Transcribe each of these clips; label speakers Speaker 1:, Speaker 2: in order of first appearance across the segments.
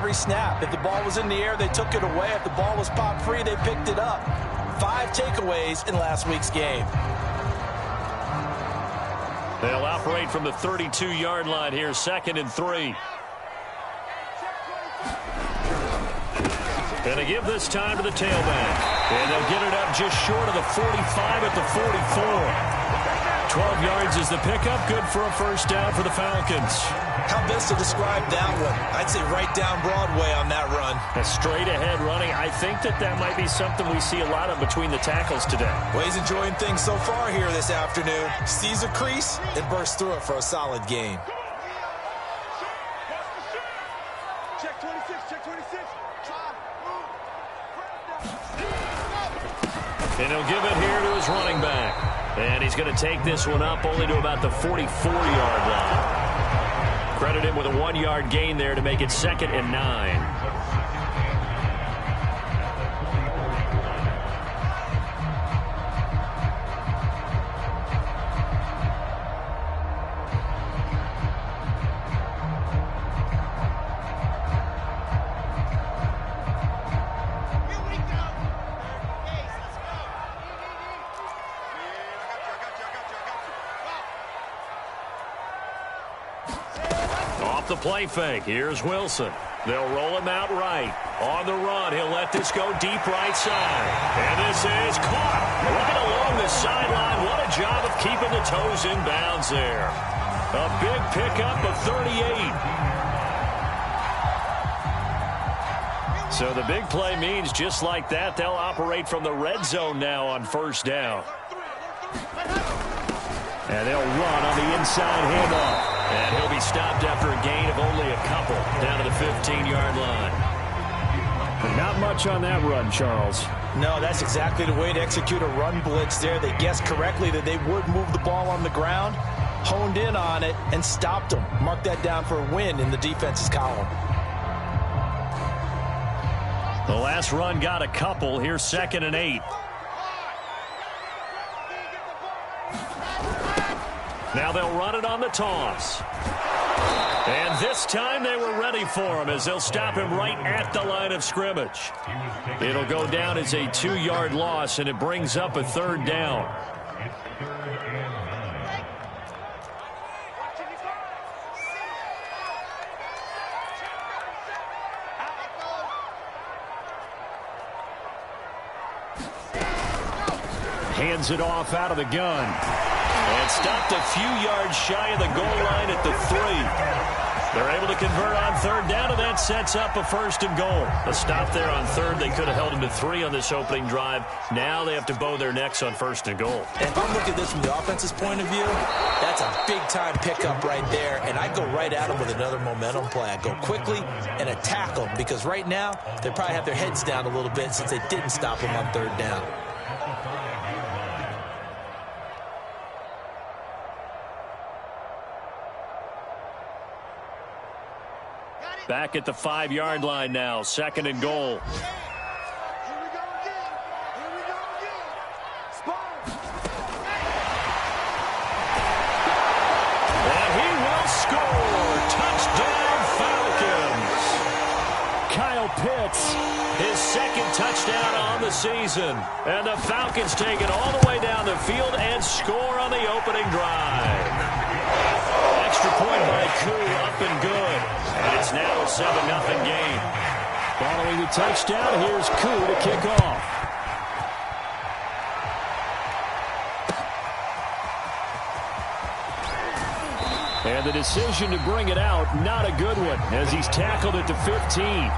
Speaker 1: every snap. If the ball was in the air, they took it away. If the ball was popped free, they picked it up. 5 takeaways in last week's game.
Speaker 2: They'll operate from the 32-yard line here, 2nd and 3. And they give this time to the tailback. And they'll get it up just short of the 45 at the 44. 12 yards is the pickup. Good for a first down for the Falcons.
Speaker 1: How best to describe that one? I'd say right down Broadway on that run.
Speaker 2: A straight-ahead running. I think that might be something we see a lot of between the tackles today.
Speaker 1: Well, he's enjoying things so far here this afternoon. Sees a crease and bursts through it for a solid gain.
Speaker 3: Check 26, check 26.
Speaker 2: And he'll give it here to his running back. And he's going to take this one up only to about the 44-yard line. Credit him with a 1-yard gain there to make it 2nd and 9. The play fake. Here's Wilson. They'll roll him out right. On the run, he'll let this go deep right side. And this is caught right along the sideline. What a job of keeping the toes in bounds there. A big pickup of 38. So the big play means just like that, they'll operate from the red zone now on first down. And they'll run on the inside handoff. And he'll be stopped after a gain of only a couple down to the 15-yard line. Not much on that run, Charles.
Speaker 1: No, that's exactly the way to execute a run blitz there. They guessed correctly that they would move the ball on the ground, honed in on it, and stopped them. Mark that down for a win in the defense's column.
Speaker 2: The last run got a couple. Here's 2nd and 8. Now they'll run it on the toss. And this time they were ready for him as they'll stop him right at the line of scrimmage. It'll go down as a 2-yard loss, and it brings up a 3rd down. Hands it off out of the gun. And stopped a few yards shy of the goal line at the 3. They're able to convert on 3rd down, and that sets up a 1st and goal. A stop there on 3rd. They could have held them to 3 on this opening drive. Now they have to bow their necks on 1st and goal.
Speaker 1: And if I'm looking at this from the offense's point of view, that's a big-time pickup right there. And I go right at them with another momentum play. I go quickly and attack them because right now they probably have their heads down a little bit since they didn't stop them on 3rd down.
Speaker 2: Back at the 5-yard line now, 2nd and goal. And he will score. Touchdown, Falcons. Kyle Pitts, his 2nd touchdown on the season. And the Falcons take it all the way down the field and score on the opening drive. Extra point by Koo, up and good. And it's now a 7-0 game. Following the touchdown, here's Koo to kick off. And the decision to bring it out, not a good one, as he's tackled at the 15.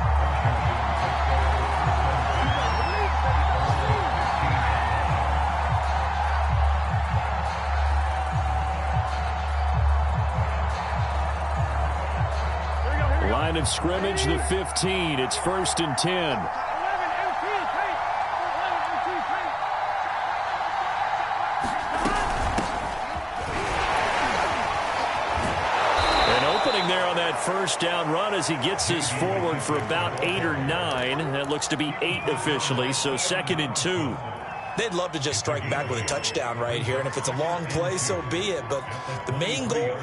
Speaker 2: Line of scrimmage, the 15. It's 1st and 10. An opening there on that 1st down run as he gets this forward for about 8 or 9. That looks to be 8 officially, so 2nd and 2.
Speaker 1: They'd love to just strike back with a touchdown right here, and if it's a long play, so be it. But the main goal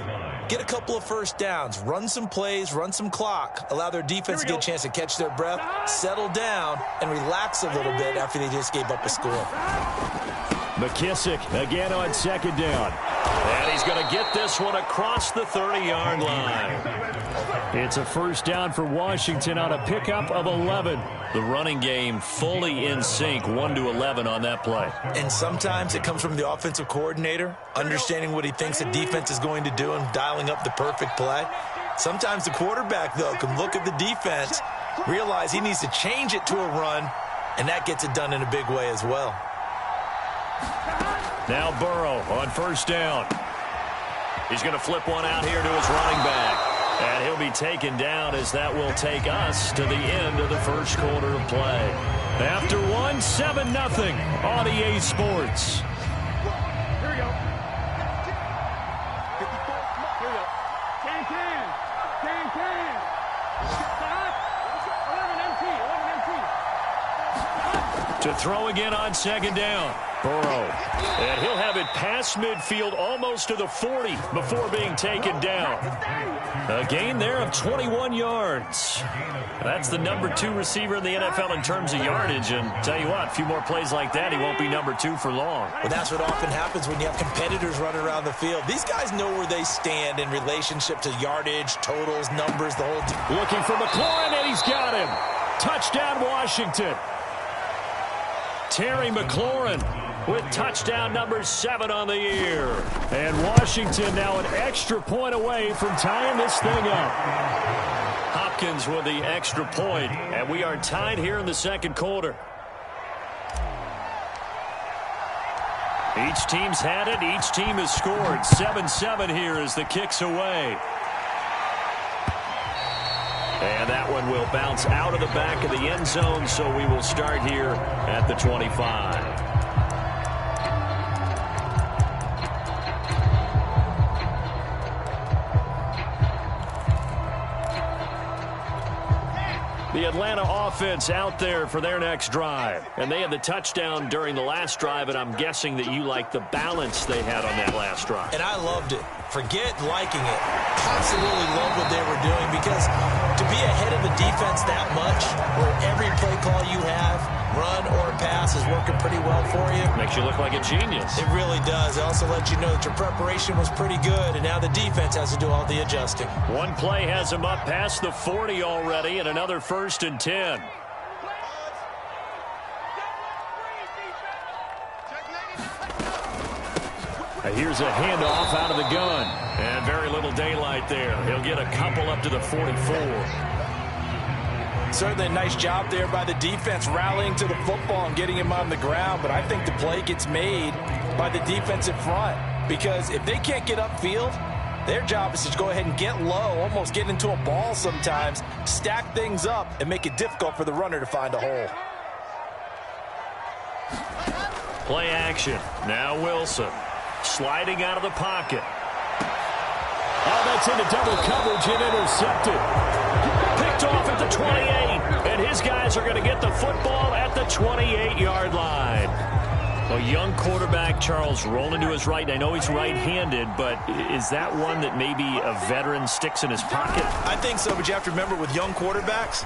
Speaker 1: get a couple of first downs, run some plays, run some clock, allow their defense to get a chance to catch their breath, settle down, and relax a little bit after they just gave up a score.
Speaker 2: McKissick again on second down. And he's going to get this one across the 30-yard line. It's a first down for Washington on a pickup of 11. The running game fully in sync, 1-11 on that play.
Speaker 1: And sometimes it comes from the offensive coordinator, understanding what he thinks the defense is going to do and dialing up the perfect play. Sometimes the quarterback, though, can look at the defense, realize he needs to change it to a run, and that gets it done in a big way as well.
Speaker 2: Now Burrow on first down. He's going to flip one out here to his running back. And he'll be taken down as that will take us to the end of the first quarter of play. After 7-0 on EA Sports.
Speaker 3: Here we go. Here we go. Can. Stop. 11 MT.
Speaker 2: To throw again on second down. Burrow. And he'll have it past midfield almost to the 40 before being taken down. A gain there of 21 yards. That's the number 2 receiver in the NFL in terms of yardage. And tell you what, a few more plays like that, he won't be number 2 for long.
Speaker 1: Well, that's what often happens when you have competitors running around the field. These guys know where they stand in relationship to yardage, totals, numbers, the whole team.
Speaker 2: Looking for McLaurin, and he's got him. Touchdown, Washington. Terry McLaurin with touchdown number 7 on the year. And Washington now an extra point away from tying this thing up. Hopkins with the extra point, and we are tied here in the second quarter. Each team's had it. Each team has scored. 7-7 here as the kick's away. And that one will bounce out of the back of the end zone, so we will start here at the 25. The Atlanta offense out there for their next drive. And they had the touchdown during the last drive, and I'm guessing that you like the balance they had on that last drive.
Speaker 1: And I loved it. Forget liking it. Absolutely love what they were doing, because to be ahead of a defense that much, where every play call you have, run or pass, is working pretty well for you.
Speaker 2: Makes you look like a genius.
Speaker 1: It really does. It also lets you know that your preparation was pretty good, and now the defense has to do all the adjusting.
Speaker 2: One play has them up past the 40 already, and another 1st and 10. Here's a handoff out of the gun. And very little daylight there. He'll get a couple up to the 44.
Speaker 1: Certainly a nice job there by the defense rallying to the football and getting him on the ground. But I think the play gets made by the defensive front, because if they can't get upfield, their job is to go ahead and get low, almost get into a ball sometimes, stack things up, and make it difficult for the runner to find a hole.
Speaker 2: Play action. Now Wilson. Sliding out of the pocket. Oh, that's into double coverage and intercepted. Picked off at the 28. And his guys are going to get the football at the 28-yard line. A young quarterback, Charles, rolling to his right. I know he's right-handed, but is that one that maybe a veteran sticks in his pocket?
Speaker 1: I think so, but you have to remember, with young quarterbacks,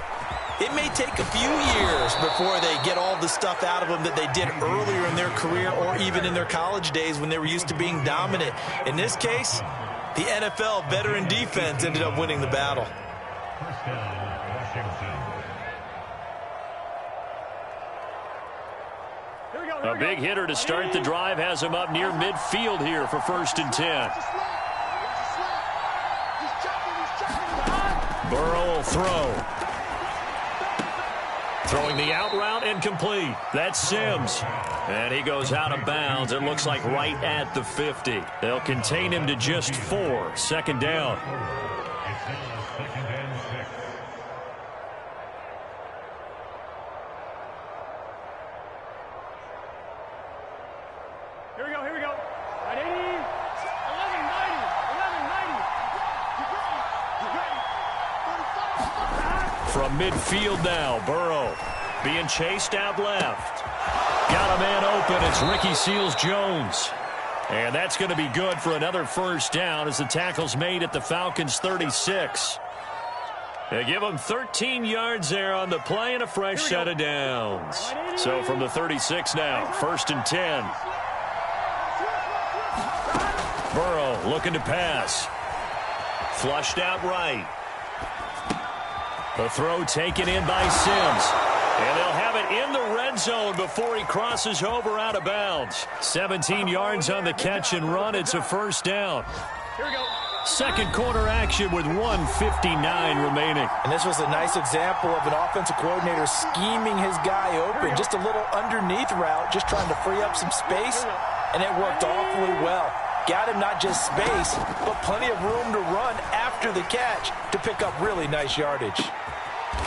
Speaker 1: it may take a few years before they get all the stuff out of them that they did earlier in their career, or even in their college days when they were used to being dominant. In this case, the NFL veteran defense ended up winning the battle.
Speaker 2: A big hitter to start the drive has him up near midfield here for 1st and 10. Burrow will throw. Throwing the out route, incomplete. That's Sims. And he goes out of bounds. It looks like right at the 50. They'll contain him to just 4. 2nd down.
Speaker 3: Here we go. At 80, 1190, 1190.
Speaker 2: From midfield now, Burrow being chased out left. Got a man open. It's Ricky Seals-Jones. And that's going to be good for another first down as the tackle's made at the Falcons' 36. They give them 13 yards there on the play and a fresh set of downs. So from the 36 now, 1st and 10. Burrow looking to pass. Flushed out right. The throw taken in by Sims. And they'll have it in the red zone before he crosses over out of bounds. 17 yards on the catch and run. It's a first down.
Speaker 3: Here we go.
Speaker 2: Second quarter action with 1:59 remaining.
Speaker 1: And this was a nice example of an offensive coordinator scheming his guy open. Just a little underneath route, just trying to free up some space. And it worked awfully well. Got him not just space, but plenty of room to run after the catch to pick up really nice yardage.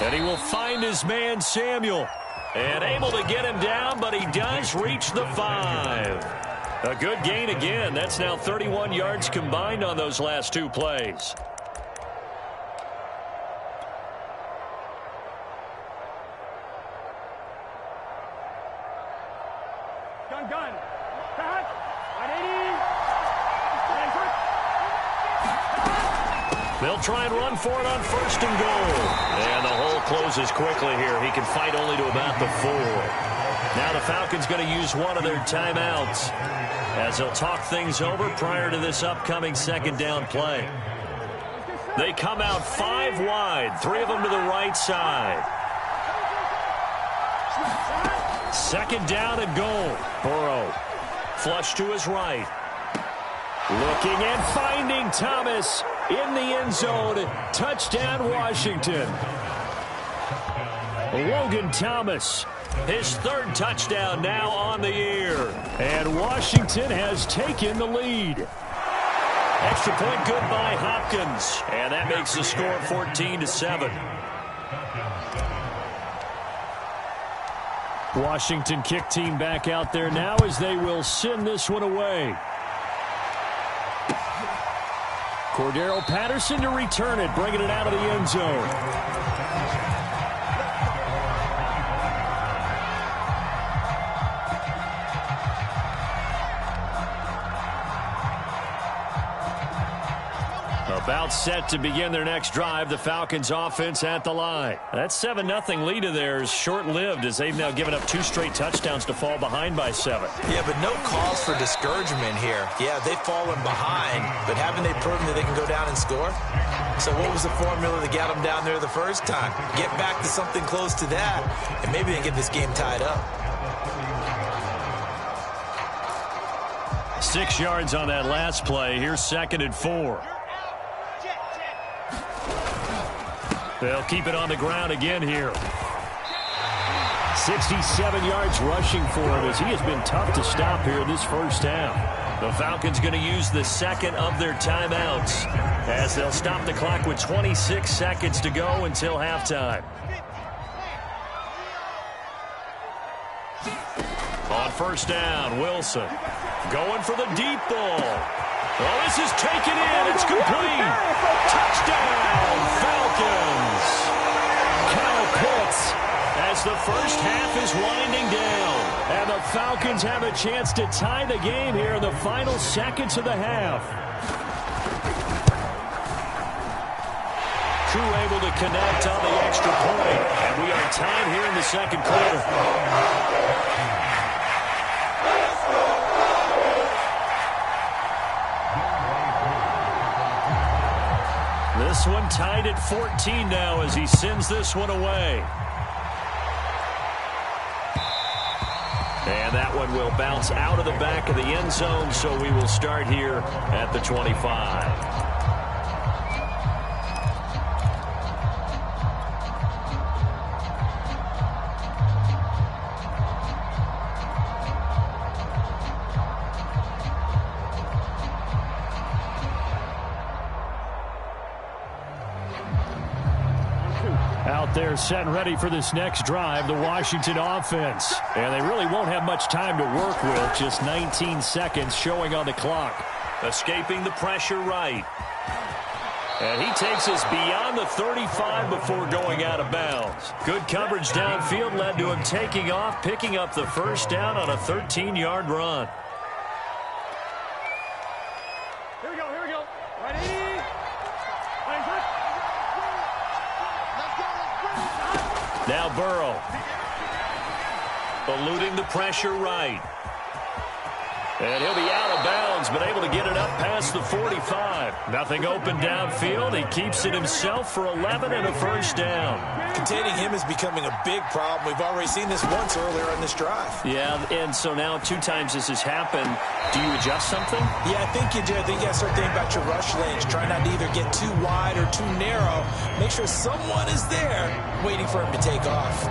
Speaker 2: And he will find his man Samuel. And able to get him down, but he does reach the 5. A good gain again. That's now 31 yards combined on those last 2 plays.
Speaker 3: Gun. Cut. 180.
Speaker 2: They'll try and run for it on 1st and goal. And the hole closes quickly here. He can fight only to about the 4. Now the Falcons going to use one of their timeouts as they'll talk things over prior to this upcoming second down play. They come out 5 wide, 3 of them to the right side. Second down and goal. Burrow flush to his right. Looking and finding Thomas in the end zone. Touchdown, Washington. Logan Thomas, his 3rd touchdown now on the year. And Washington has taken the lead. Extra point good by Hopkins. And that makes the score 14-7. Washington kick team back out there now as they will send this one away. Cordero Patterson to return it, bringing it out of the end zone. About set to begin their next drive. The Falcons offense at the line. That 7-0 lead of theirs short-lived as they've now given up 2 straight touchdowns to fall behind by 7.
Speaker 1: Yeah, but no cause for discouragement here. Yeah, they've fallen behind, but haven't they proven that they can go down and score? So what was the formula that got them down there the first time? Get back to something close to that, and maybe they can get this game tied up.
Speaker 2: 6 yards on that last play. Here's 2nd and 4. They'll keep it on the ground again here. 67 yards rushing for him as he has been tough to stop here in this first half. The Falcons going to use the 2nd of their timeouts as they'll stop the clock with 26 seconds to go until halftime. On 1st down, Wilson going for the deep ball. Well, this is taken in. It's complete. Touchdown, Falcons. Kyle Pitts as the first half is winding down. And the Falcons have a chance to tie the game here in the final seconds of the half. Crew able to connect on the extra point. And we are tied here in the second quarter. This one tied at 14 now as he sends this one away. And that one will bounce out of the back of the end zone, so we will start here at the 25. Out there set and ready for this next drive, the Washington offense. And they really won't have much time to work with, just 19 seconds showing on the clock. Escaping the pressure right. And he takes us beyond the 35 before going out of bounds. Good coverage downfield led to him taking off, picking up the first down on a 13-yard run. Now Burrow. Eluding the pressure right. And he'll be out of bounds, but able to get it up past the 45. Nothing open downfield. He keeps it himself for 11 and a first down.
Speaker 1: Containing him is becoming a big problem. We've already seen this once earlier in this drive.
Speaker 2: Yeah, and so now 2 times this has happened. Do you adjust something?
Speaker 1: Yeah, I think you do. I think you got to start thinking about your rush lanes. Try not to either get too wide or too narrow. Make sure someone is there waiting for him to take off.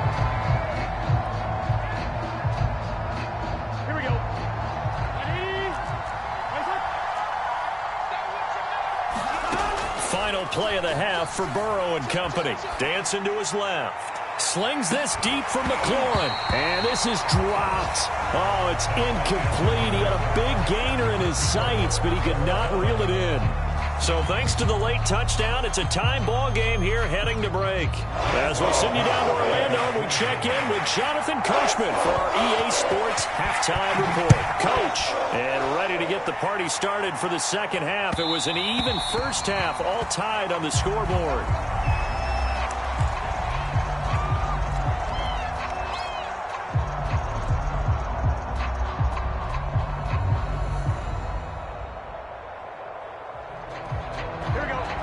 Speaker 2: Final play of the half for Burrow and company. Dancing to his left. Slings this deep from McLaurin. And this is dropped. Oh, it's incomplete. He had a big gainer in his sights, but he could not reel it in. So thanks to the late touchdown, it's a time ball game here heading to break. As we'll send you down to Orlando, we check in with Jonathan Coachman for our EA Sports Halftime Report. Coach, and ready to get the party started for the second half. It was an even first half, all tied on the scoreboard.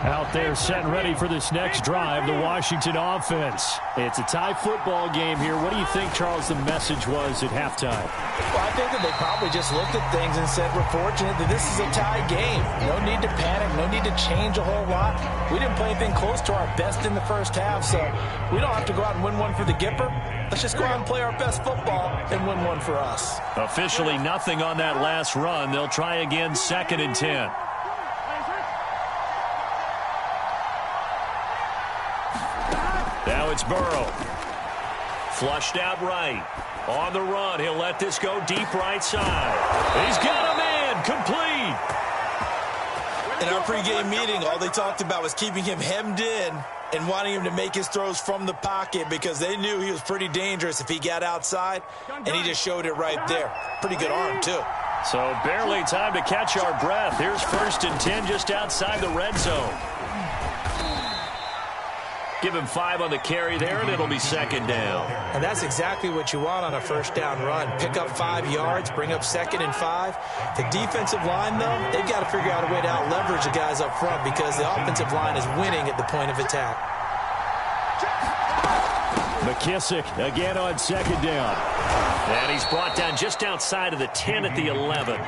Speaker 2: Out there set and ready for this next drive, the Washington offense. It's a tie football game here. What do you think, Charles, the message was at halftime?
Speaker 1: Well, I think that they probably just looked at things and said, we're fortunate that this is a tie game. No need to panic, no need to change a whole lot. We didn't play anything close to our best in the first half, so we don't have to go out and win one for the Gipper. Let's just go out and play our best football and win one for us.
Speaker 2: Officially nothing on that last run. They'll try again 2nd and 10. Now it's Burrow. Flushed out right. On the run, he'll let this go deep right side. He's got a man, complete.
Speaker 1: In our pregame meeting, all they talked about was keeping him hemmed in and wanting him to make his throws from the pocket because they knew he was pretty dangerous if he got outside, and he just showed it right there. Pretty good arm, too.
Speaker 2: So barely time to catch our breath. Here's 1st and 10 just outside the red zone. Give him 5 on the carry there, and it'll be 2nd down.
Speaker 1: And that's exactly what you want on a first down run. Pick up 5 yards, bring up 2nd and 5. The defensive line, though, they've got to figure out a way to out-leverage the guys up front because the offensive line is winning at the point of attack.
Speaker 2: McKissick again on 2nd down. And he's brought down just outside of the 10 at the 11.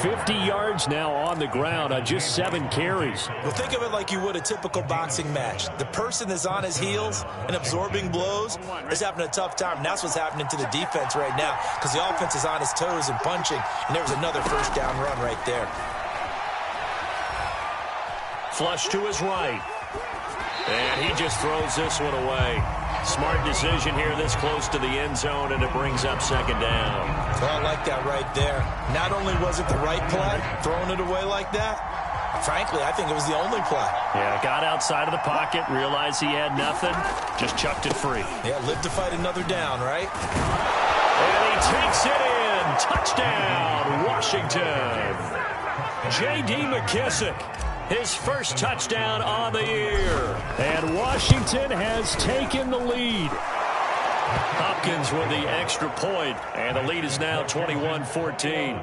Speaker 2: 50 yards now on the ground on just 7 carries.
Speaker 1: Well, think of it like you would a typical boxing match. The person that's on his heels and absorbing blows is having a tough time. And that's what's happening to the defense right now because the offense is on his toes and punching. And there was another first down run right there.
Speaker 2: Flush to his right. And he just throws this one away. Smart decision here this close to the end zone, and it brings up 2nd down.
Speaker 1: Well, I like that right there. Not only was it the right play, throwing it away like that, frankly, I think it was the only play.
Speaker 2: Yeah, got outside of the pocket, realized he had nothing, just chucked it free.
Speaker 1: Yeah, live to fight another down, right?
Speaker 2: And he takes it in. Touchdown, Washington. J.D. McKissick. His first touchdown on the year. And Washington has taken the lead. Hopkins with the extra point, and the lead is now 21-14.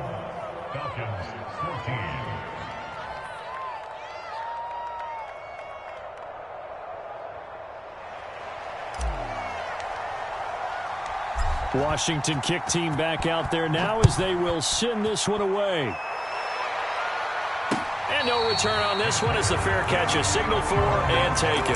Speaker 2: Washington kick team back out there now as they will send this one away. And no return on this one as the fair catch is signaled for and taken.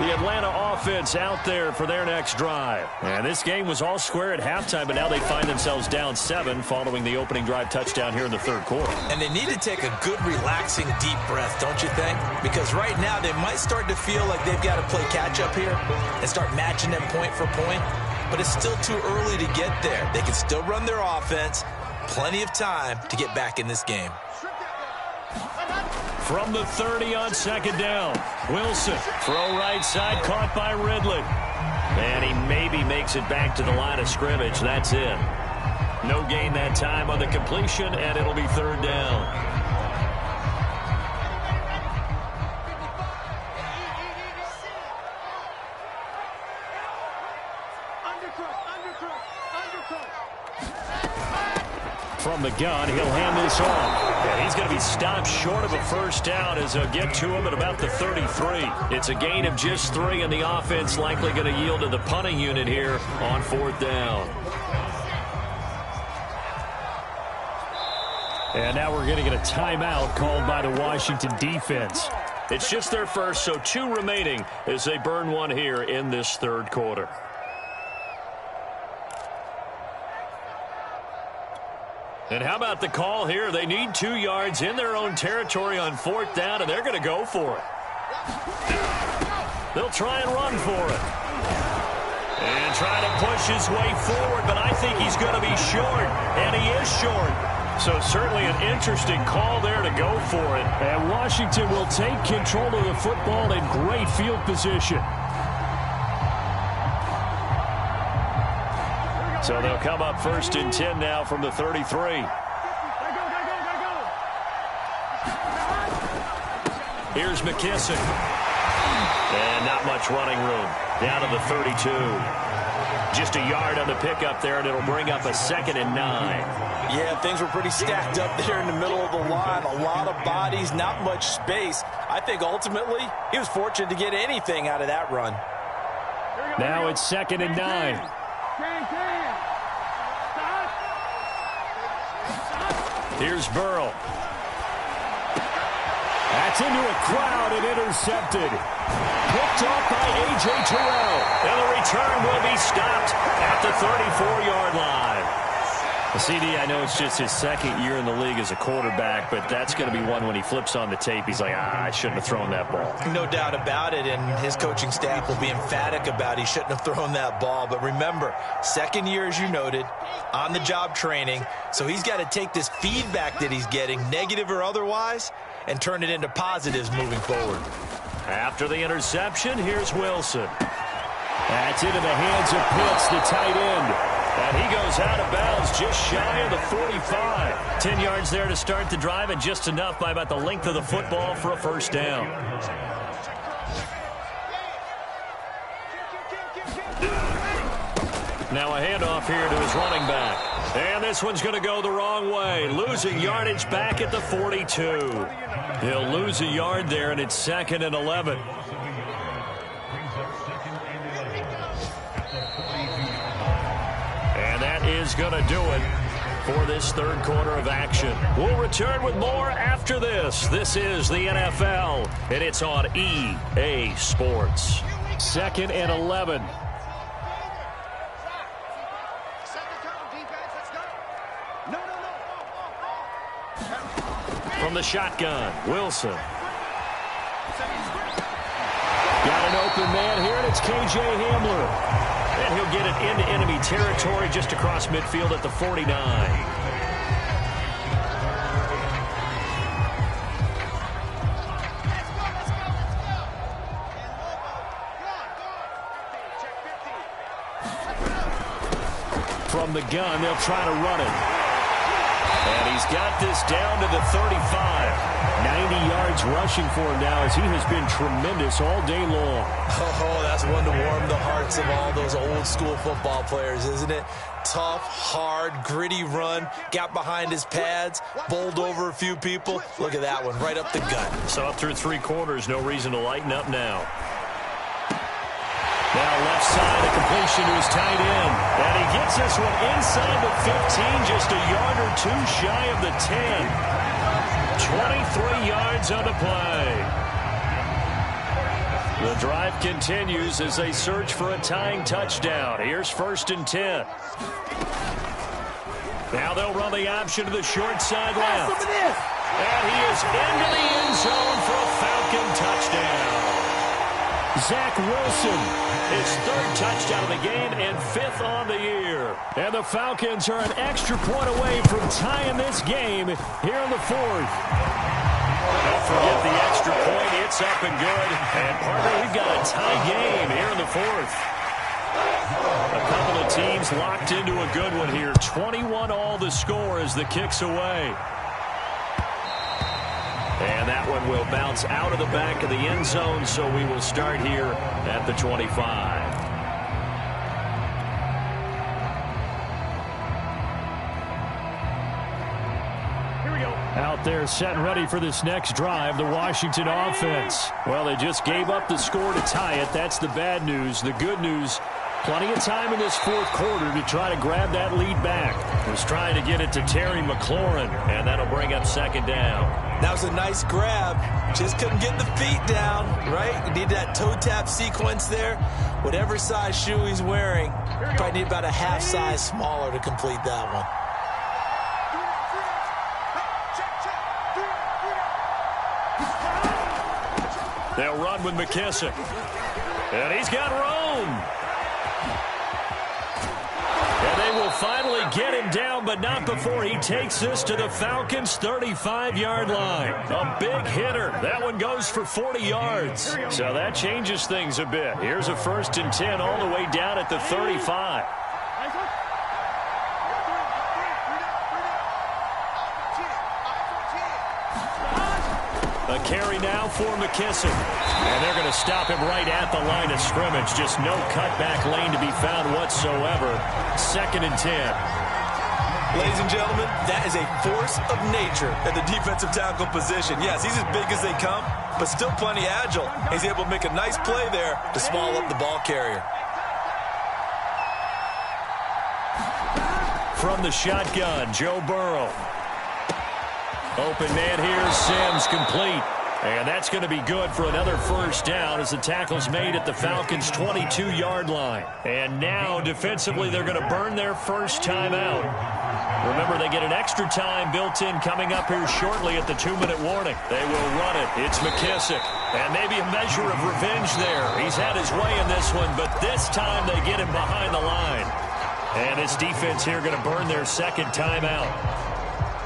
Speaker 2: The Atlanta offense out there for their next drive. And this game was all square at halftime, but now they find themselves down 7 following the opening drive touchdown here in the 3rd quarter.
Speaker 1: And they need to take a good, relaxing, deep breath, don't you think? Because right now they might start to feel like they've got to play catch-up here and start matching them point for point. But it's still too early to get there. They can still run their offense. Plenty of time to get back in this game.
Speaker 2: From the 30 on 2nd down. Wilson, throw right side, caught by Ridley. And he maybe makes it back to the line of scrimmage. That's it. No gain that time on the completion, and it'll be 3rd down. From the gun, he'll hand this off. And he's going to be stopped short of a first down as they'll get to him at about the 33. It's a gain of just 3, and the offense likely going to yield to the punting unit here on 4th down. And now we're going to get a timeout called by the Washington defense. It's just their first, so 2 remaining as they burn one here in this 3rd quarter. And how about the call here? They need 2 yards in their own territory on 4th down, and they're going to go for it. They'll try and run for it. And try to push his way forward, but I think he's going to be short, and he is short. So certainly an interesting call there to go for it. And Washington will take control of the football in great field position. So they'll come up 1st and 10 now from the 33. Here's McKissick. And not much running room. Down to the 32. Just a yard on the pickup there, and it'll bring up a 2nd and 9.
Speaker 1: Yeah, things were pretty stacked up there in the middle of the line. A lot of bodies, not much space. I think ultimately he was fortunate to get anything out of that run.
Speaker 2: Now it's 2nd and 9. Here's Burrow. That's into a crowd and intercepted. Picked off by A.J. Terrell. And the return will be stopped at the 34-yard line. CD, I know it's just his 2nd year in the league as a quarterback, but that's going to be one when he flips on the tape. He's like, I shouldn't have thrown that ball.
Speaker 1: No doubt about it, and his coaching staff will be emphatic about he shouldn't have thrown that ball. But remember, 2nd year, as you noted, on-the-job training, so he's got to take this feedback that he's getting, negative or otherwise, and turn it into positives moving forward.
Speaker 2: After the interception, here's Wilson. That's into the hands of Pitts, the tight end. And he goes out of bounds just shy of the 45. 10 yards there to start the drive, and just enough by about the length of the football for a first down. Now a handoff here to his running back. And this one's going to go the wrong way. Losing yardage back at the 42. He'll lose a yard there, and it's 2nd and 11. Is going to do it for this 3rd quarter of action. We'll return with more after this. This is the NFL, and it's on EA Sports. 2nd and 11. From the shotgun, Wilson. Got an open man here, and it's K.J. Hamler. And he'll get it into enemy territory just across midfield at the 49. From the gun, they'll try to run it. And he's got this down to the 35. 90 yards rushing for him now as he has been tremendous all day long.
Speaker 1: Oh, that's one to warm the hearts of all those old-school football players, isn't it? Tough, hard, gritty run. Got behind his pads, bowled over a few people. Look at that one, right up the gut.
Speaker 2: So up through 3 quarters, no reason to lighten up now. Now left side, a completion to his tight end. And he gets this one inside the 15, just a yard or 2 shy of the 10. 23 yards on the play. The drive continues as they search for a tying touchdown. Here's 1st and 10. Now they'll run the option to the short side left. And he is into the end zone for a Falcon touchdown. Zach Wilson, his 3rd touchdown of the game and 5th on the year. And the Falcons are an extra point away from tying this game here in the 4th. Don't forget the extra point. It's up and good. And, partner, we've got a tie game here in the 4th. A couple of teams locked into a good one here. 21-all the score as the kick's away. And that one will bounce out of the back of the end zone, so we will start here at the 25. out there setting ready for this next drive, the Washington offense. Well, they just gave up the score to tie it. That's the bad news. The good news, plenty of time in this fourth quarter to try to grab that lead back. Was trying to get it to Terry McLaurin, and that'll bring up second down.
Speaker 1: That was a nice grab. Just couldn't get the feet down, right? You need that toe tap sequence there. Whatever size shoe he's wearing, probably need about a half size smaller to complete that one.
Speaker 2: They'll run with McKissick. And he's got Roan. And they will finally get him down, but not before he takes this to the Falcons' 35-yard line. A big hitter. That one goes for 40 yards. So that changes things a bit. Here's a 1st and 10 all the way down at the 35. A carry now for McKissick. And they're going to stop him right at the line of scrimmage. Just no cutback lane to be found whatsoever. 2nd and 10.
Speaker 1: Ladies and gentlemen, that is a force of nature at the defensive tackle position. Yes, he's as big as they come, but still plenty agile. He's able to make a nice play there to small up the ball carrier.
Speaker 2: From the shotgun, Joe Burrow. Open man here, Sims, complete. And that's going to be good for another 1st down as the tackle's made at the Falcons' 22-yard line. And now, defensively, they're going to burn their first time out. Remember, they get an extra time built in coming up here shortly at the 2-minute warning. They will run it. It's McKissick. And maybe a measure of revenge there. He's had his way in this one, but this time they get him behind the line. And this defense here going to burn their 2nd timeout.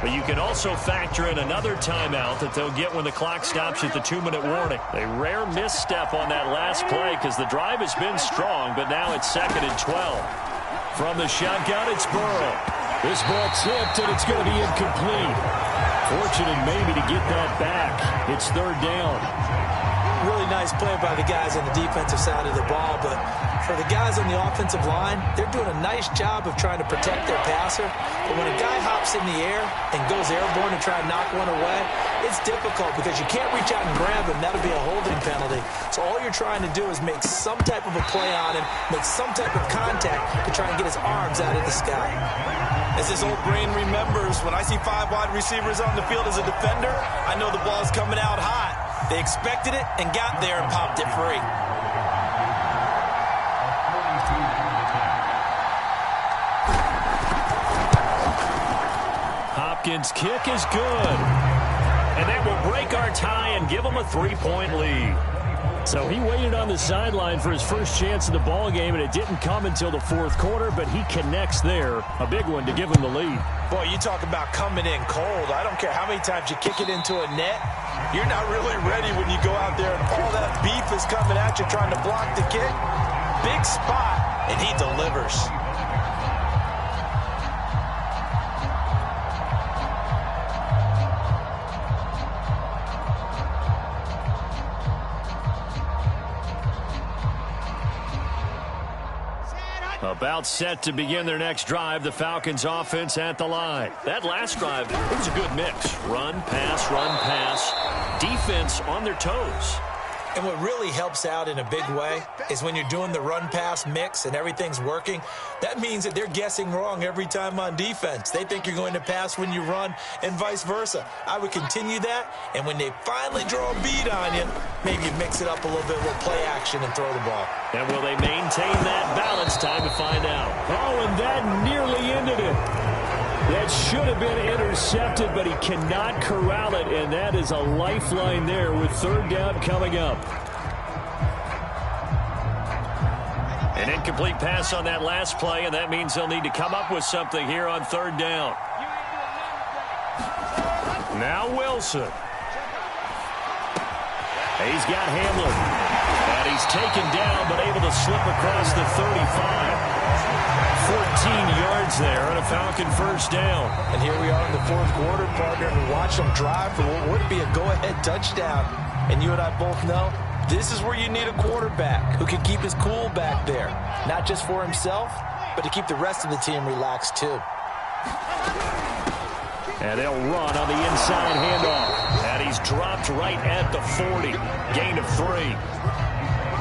Speaker 2: But you can also factor in another timeout that they'll get when the clock stops at the 2-minute warning. A rare misstep on that last play because the drive has been strong, but now it's 2nd and 12. From the shotgun, it's Burrow. This ball tipped, and it's going to be incomplete. Fortunate maybe to get that back. It's 3rd down.
Speaker 1: Really nice play by the guys on the defensive side of the ball, but for the guys on the offensive line, they're doing a nice job of trying to protect their passer. But when a guy hops in the air and goes airborne to try and knock one away, it's difficult because you can't reach out and grab him. That'll be a holding penalty. So all you're trying to do is make some type of a play on him, make some type of contact to try and get his arms out of the sky. As this old brain remembers, when I see 5 wide receivers on the field as a defender, I know the ball's coming out hot. They expected it and got there and popped it free.
Speaker 2: Hopkins' kick is good. And that will break our tie and give them a 3-point lead. So he waited on the sideline for his first chance in the ball game, and it didn't come until the 4th quarter, but he connects there. A big one to give him the lead.
Speaker 1: Boy, you talk about coming in cold. I don't care how many times you kick it into a net. You're not really ready when you go out there and all that beef is coming at you trying to block the kick. Big spot, and he delivers.
Speaker 2: About set to begin their next drive, the Falcons offense at the line. That last drive, it was a good mix. Run, pass, defense on their toes.
Speaker 1: And what really helps out in a big way is when you're doing the run-pass mix and everything's working, that means that they're guessing wrong every time on defense. They think you're going to pass when you run and vice versa. I would continue that, and when they finally draw a bead on you, maybe you mix it up a little bit with play action and throw the ball.
Speaker 2: And will they maintain that balance? Time to find out. Oh, and that nearly ended it. That should have been intercepted, but he cannot corral it, and that is a lifeline there with 3rd down coming up. An incomplete pass on that last play, and that means they'll need to come up with something here on 3rd down. Now Wilson. He's got Hamlin. And he's taken down, but able to slip across the 35. 14 yards there on a Falcon 1st down.
Speaker 1: And here we are in the 4th quarter, partner, and watch them drive for what would be a go-ahead touchdown. And you and I both know this is where you need a quarterback who can keep his cool back there. Not just for himself, but to keep the rest of the team relaxed too.
Speaker 2: And they'll run on the inside handoff. And he's dropped right at the 40. Gain of 3.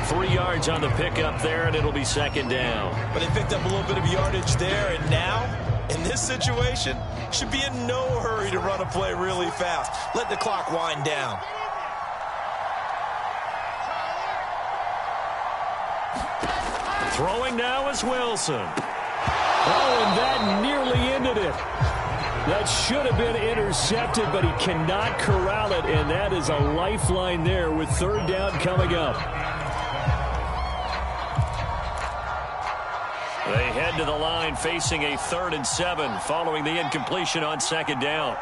Speaker 2: 3 yards on the pickup there, and it'll be second down.
Speaker 1: But they picked up a little bit of yardage there, and now, in this situation, should be in no hurry to run a play really fast. Let the clock wind down.
Speaker 2: Throwing now is Wilson. Oh, and that nearly ended it. That should have been intercepted, but he cannot corral it, and that is a lifeline there with third down coming up. They head to the line facing a 3rd and 7 following the incompletion on second down.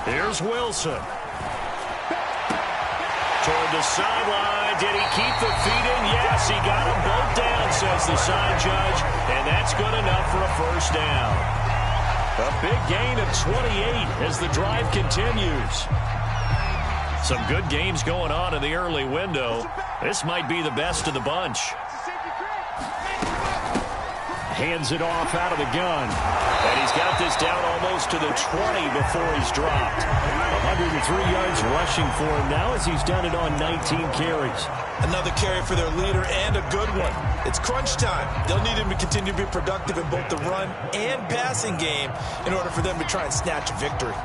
Speaker 2: Here's Wilson. Toward the sideline. Did he keep the feet in? Yes, he got them both down, says the side judge, and that's good enough for a first down. A big gain of 28 as the drive continues. Some good games going on in the early window. This might be the best of the bunch. Hands it off out of the gun. And he's got this down almost to the 20 before he's dropped. 103 yards rushing for him now as he's done it on 19 carries.
Speaker 1: Another carry for their leader and a good one. It's crunch time. They'll need him to continue to be productive in both the run and passing game in order for them to try and snatch a victory.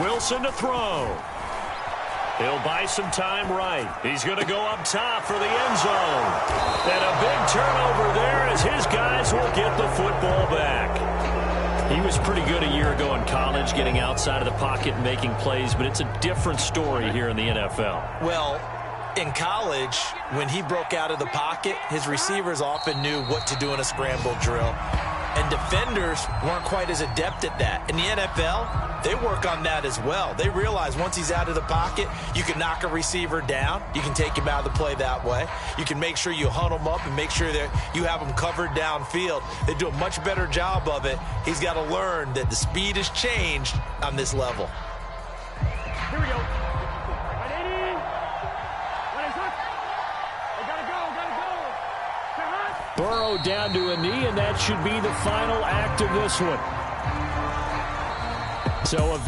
Speaker 2: Wilson to throw. He'll buy some time right. He's going to go up top for the end zone. And a big turnover there as his guys will get the football back. He was pretty good a year ago in college, getting outside of the pocket and making plays, but it's a different story here in the NFL.
Speaker 1: Well, in college, when he broke out of the pocket, his receivers often knew what to do in a scramble drill. And defenders weren't quite as adept at that. In the NFL, they work on that as well. They realize once he's out of the pocket, you can knock a receiver down. You can take him out of the play that way. You can make sure you hunt him up and make sure that you have him covered downfield. They do a much better job of it. He's got to learn that the speed has changed on this level.
Speaker 3: Here we go. 180. What is it? We gotta go.
Speaker 2: Burrow down to a knee, and that should be the final act of this one. So a